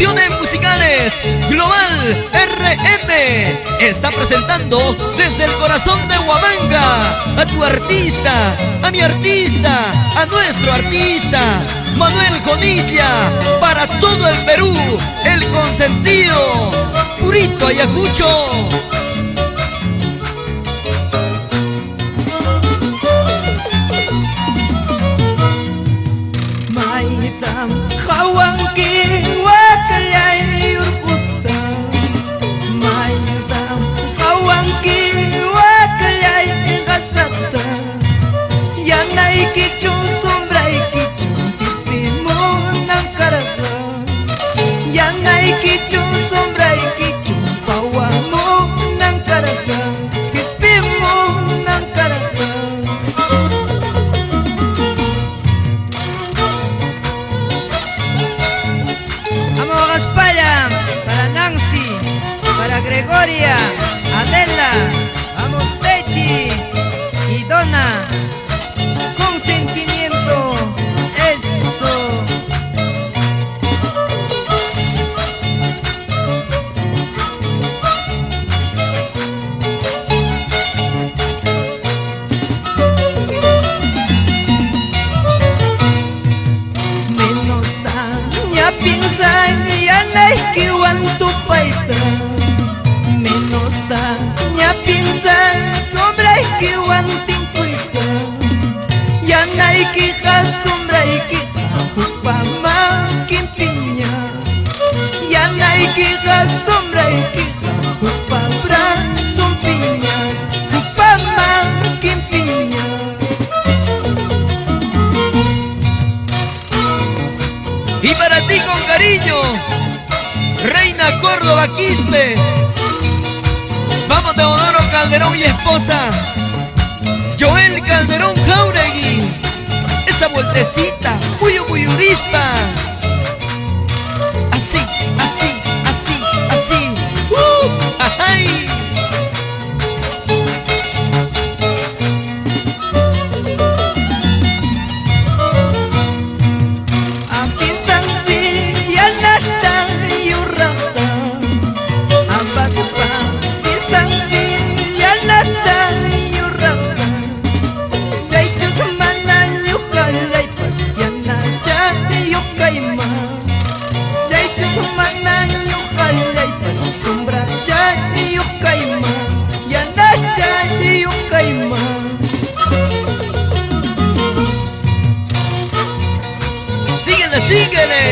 Producciones Musicales Global RM está presentando desde el corazón de Huamanga a tu artista, a mi artista, a nuestro artista, Manuel Conilla, para todo el Perú, el consentido, Purito Ayacucho. Gregoria, Adela, vamos Techi y Donna, con sentimiento, eso. Menos daña piensa ya no hay que aguanto paita. Menos daña piensa sombra y que guantin cuita. Ya no hay quejas sombra y que ocupa más que piñas. Ya no hay quejas sombra y que ocupa son piñas. Ocupa más que piñas. Y para ti con cariño, Reina Córdoba Quispe. Vamos Teodoro Calderón y esposa Joel Calderón Jauregui. Esa vueltecita, Puyurispa. Así, así, así, así. ¡Ay! Síguele.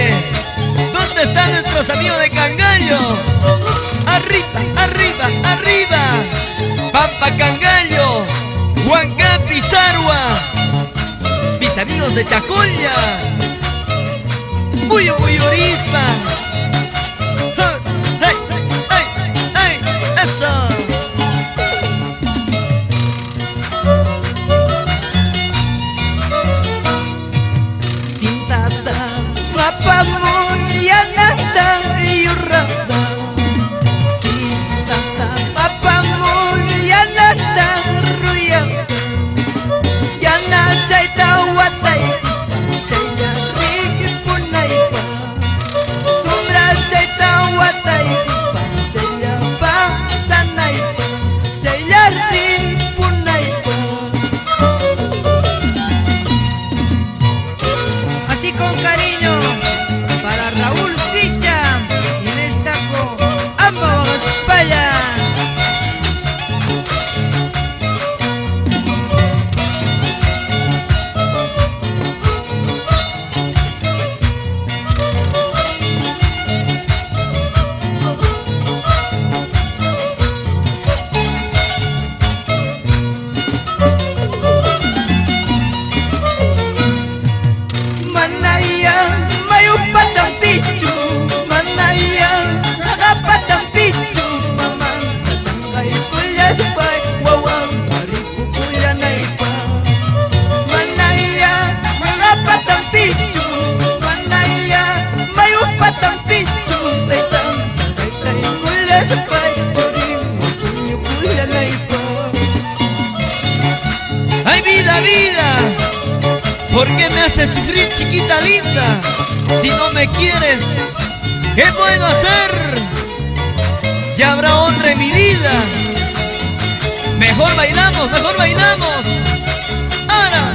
¿Dónde están nuestros amigos de Cangallo? Arriba, arriba, arriba. Pampa Cangallo, Huancapi, Sarua. Mis amigos de Chacolla. Puyurispa. ¡Ay, ay, ay! ¡Eso! Papamu ya nata yurata, sintata papamu ya nata ruya, ya na chaita watai, chaita ripunai pa, sombra chaita watai, chaita pa sanai pa, chaita ripunai pa. Así con cariño. Raúl Sicha y destaco ambos España. Manaya mayu patang pichu, manaya patang pichu, mama patangay kulya supay, wawang marifu kulya na ipa. Manaya patang pichu, manaya mayu patang pichu, patang kulya supay, wawang kulya na ipa. ¡Ay, vida, vida! ¿Por qué me haces sufrir, chiquita linda? Si no me quieres, ¿Qué puedo hacer? Ya habrá otra en mi vida. Mejor bailamos, mejor bailamos. Ahora.